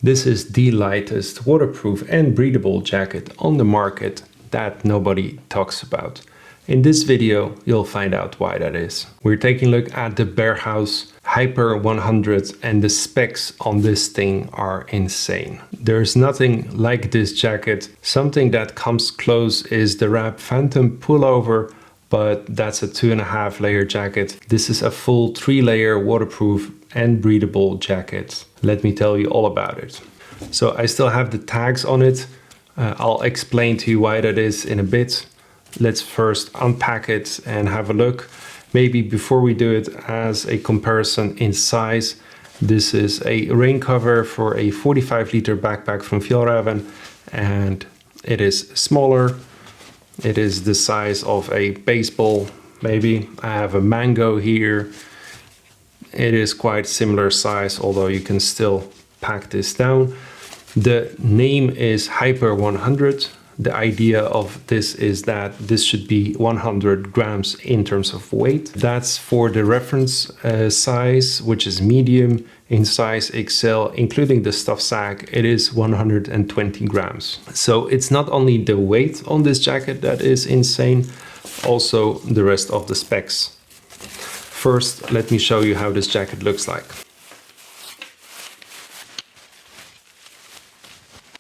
This is the lightest waterproof and breathable jacket on the market that nobody talks about. In this video, you'll find out why that is. We're taking a look at the Berghaus Hyper 100 and the specs on this thing are insane. There's nothing like this jacket. Something that comes close is the Wrap Phantom pullover, but that's a 2.5 layer jacket. This is a full 3-layer waterproof and breathable jacket. Let me tell you all about it. So I still have the tags on it. I'll explain to you why that is in a bit. Let's first unpack it and have a look. Maybe before we do it, as a comparison in size, this is a rain cover for a 45-liter backpack from Fjällräven, and it is smaller. It is the size of a baseball, maybe. I have a mango here. It is quite similar size, although you can still pack this down. The name is Hyper 100. The idea of this is that this should be 100 grams in terms of weight. That's for the reference size, which is medium. In size XL, including the stuff sack, it is 120 grams. So it's not only the weight on this jacket that is insane, also the rest of the specs. First, let me show you how this jacket looks like.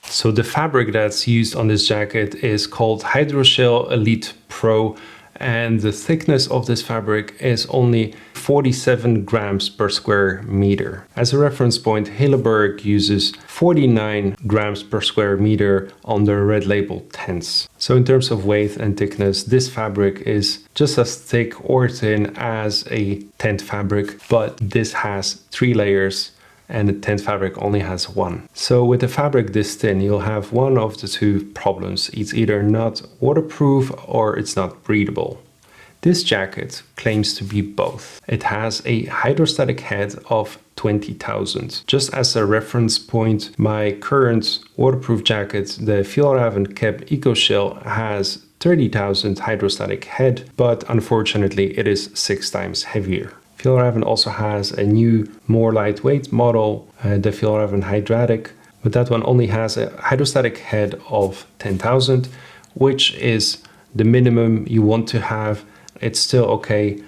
So the fabric that's used on this jacket is called Hydroshell Elite Pro, and the thickness of this fabric is only 47 grams per square meter. As a reference point, Hilleberg uses 49 grams per square meter on their red label tents. So in terms of weight and thickness, this fabric is just as thick or thin as a tent fabric, but this has 3 layers. And the tent fabric only has 1. So with a fabric this thin, you'll have one of the 2 problems. It's either not waterproof or it's not breathable. This jacket claims to be both. It has a hydrostatic head of 20,000. Just as a reference point, my current waterproof jacket, the Fjällräven Cap Eco Shell, has 30,000 hydrostatic head, but unfortunately it is 6 times heavier. Fjällräven also has a new, more lightweight model, the Fjällräven Hydrostatic, but that one only has a hydrostatic head of 10,000, which is the minimum you want to have. It's still okay,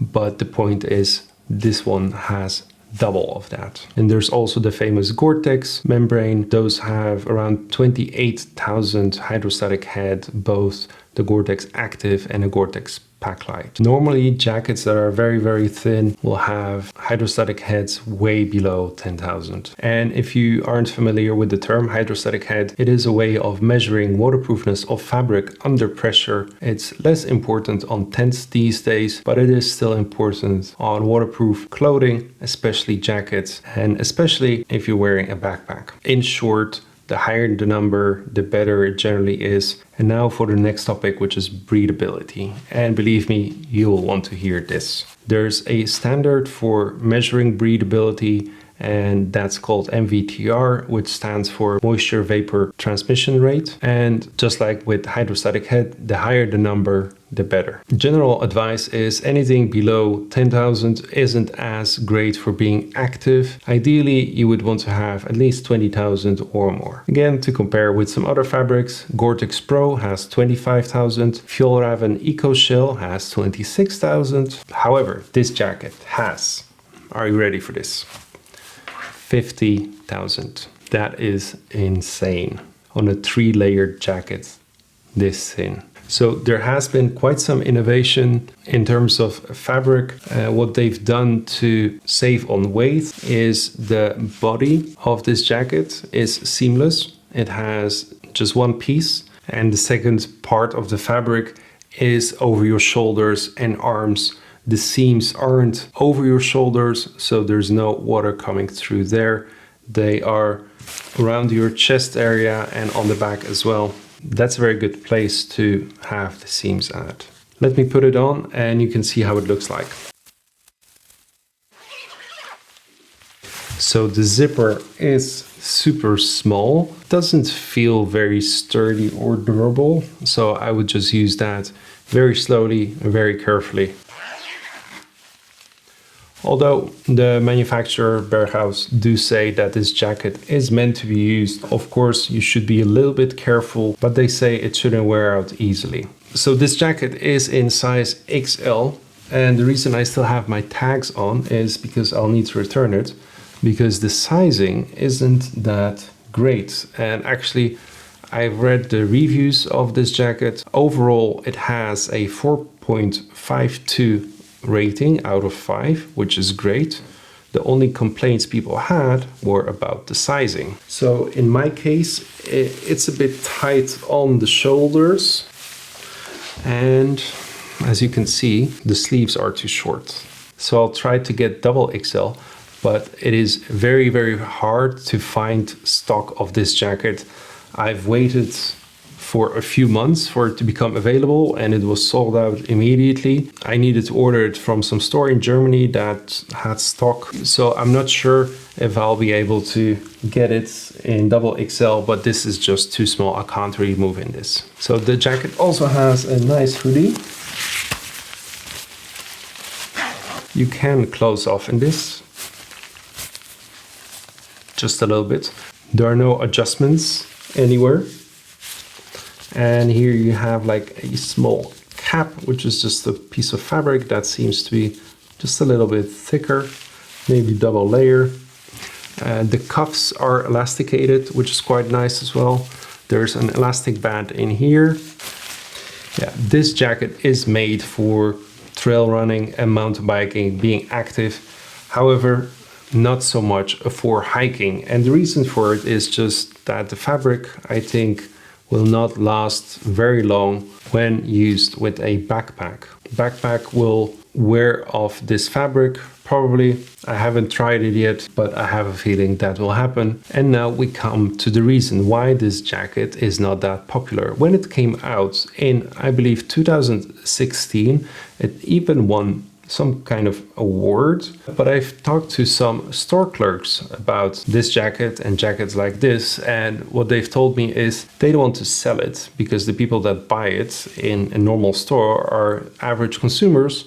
but the point is this one has double of that. And there's also the famous Gore-Tex membrane. Those have around 28,000 hydrostatic head, both the Gore-Tex Active and the Gore-Tex Packlight. Normally, jackets that are very, very thin will have hydrostatic heads way below 10,000. And if you aren't familiar with the term hydrostatic head, it is a way of measuring waterproofness of fabric under pressure. It's less important on tents these days, but it is still important on waterproof clothing, especially jackets, and especially if you're wearing a backpack. In short, the higher the number, the better it generally is. And now for the next topic, which is breathability. And believe me, you will want to hear this. There's a standard for measuring breathability, and that's called MVTR, which stands for moisture vapor transmission rate. And just like with hydrostatic head, the higher the number, the better. General advice is anything below 10,000 isn't as great for being active. Ideally, you would want to have at least 20,000 or more. Again, to compare with some other fabrics, Gore-Tex Pro has 25,000, Fjällräven Eco Shell has 26,000. However, this jacket has, are you ready for this? 50,000. That is insane on a 3-layered jacket this thin. So there has been quite some innovation in terms of fabric. What they've done to save on weight is the body of this jacket is seamless. It has just one piece, and the second part of the fabric is over your shoulders and arms. The seams aren't over your shoulders, so there's no water coming through there. They are around your chest area and on the back as well. That's a very good place to have the seams at. Let me put it on and you can see how it looks like. So the zipper is super small, doesn't feel very sturdy or durable. So I would just use that very slowly and very carefully. Although the manufacturer Berghaus do say that this jacket is meant to be used. Of course, you should be a little bit careful, but they say it shouldn't wear out easily. So this jacket is in size XL, and the reason I still have my tags on is because I'll need to return it, because the sizing isn't that great. And actually, I've read the reviews of this jacket. Overall, it has a 4.52 rating out of 5, which is great. The only complaints people had were about the sizing. So in my case, it's a bit tight on the shoulders. And as you can see, the sleeves are too short. So I'll try to get double XL, but it is very, very hard to find stock of this jacket. I've waited for a few months for it to become available, and it was sold out immediately. I needed to order it from some store in Germany that had stock. So I'm not sure if I'll be able to get it in double XL, but this is just too small. I can't really move in this. So the jacket also has a nice hoodie. You can close off in this, just a little bit. There are no adjustments anywhere. And here you have like a small cap, which is just a piece of fabric that seems to be just a little bit thicker, maybe double layer. The cuffs are elasticated, which is quite nice as well. There's an elastic band in here. Yeah, this jacket is made for trail running and mountain biking, being active. However, not so much for hiking. And the reason for it is just that the fabric, I think, will not last very long when used with a backpack. Backpack will wear off this fabric, probably. I haven't tried it yet, but I have a feeling that will happen. And now we come to the reason why this jacket is not that popular. When it came out in, I believe, 2016, it even won some kind of award. But I've talked to some store clerks about this jacket and jackets like this, and what they've told me is they don't want to sell it because the people that buy it in a normal store are average consumers,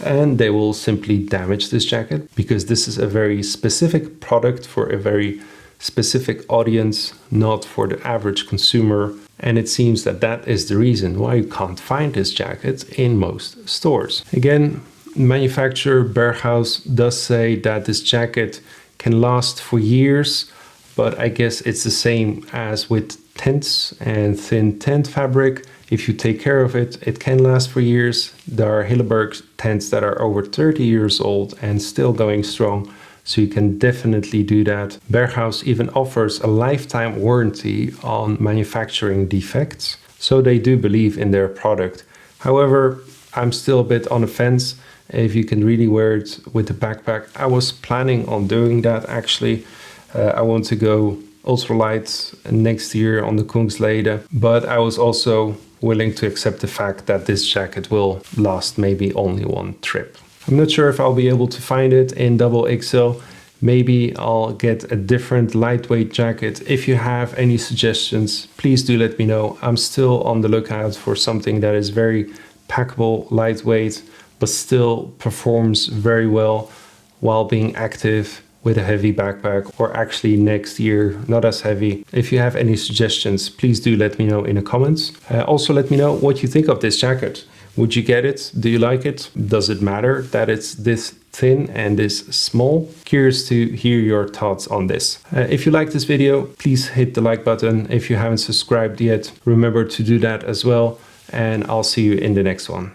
and they will simply damage this jacket because this is a very specific product for a very specific audience, not for the average consumer. And it seems that that is the reason why you can't find this jacket in most stores. Again, manufacturer Berghaus does say that this jacket can last for years, but I guess it's the same as with tents and thin tent fabric. If you take care of it, it can last for years. There are Hilleberg tents that are over 30 years old and still going strong, so you can definitely do that. Berghaus even offers a lifetime warranty on manufacturing defects, so they do believe in their product. However, I'm still a bit on the fence if you can really wear it with a backpack. I was planning on doing that actually. I want to go ultralight next year on the Kungsleden, but I was also willing to accept the fact that this jacket will last maybe only one trip. I'm not sure if I'll be able to find it in double XL. Maybe I'll get a different lightweight jacket. If you have any suggestions, please do let me know. I'm still on the lookout for something that is very packable, lightweight, but still performs very well while being active with a heavy backpack, or actually next year, not as heavy. If you have any suggestions, please do let me know in the comments. Also let me know what you think of this jacket. Would you get it? Do you like it? Does it matter that it's this thin and this small? Curious to hear your thoughts on this. If you like this video, please hit the like button. If you haven't subscribed yet, remember to do that as well. And I'll see you in the next one.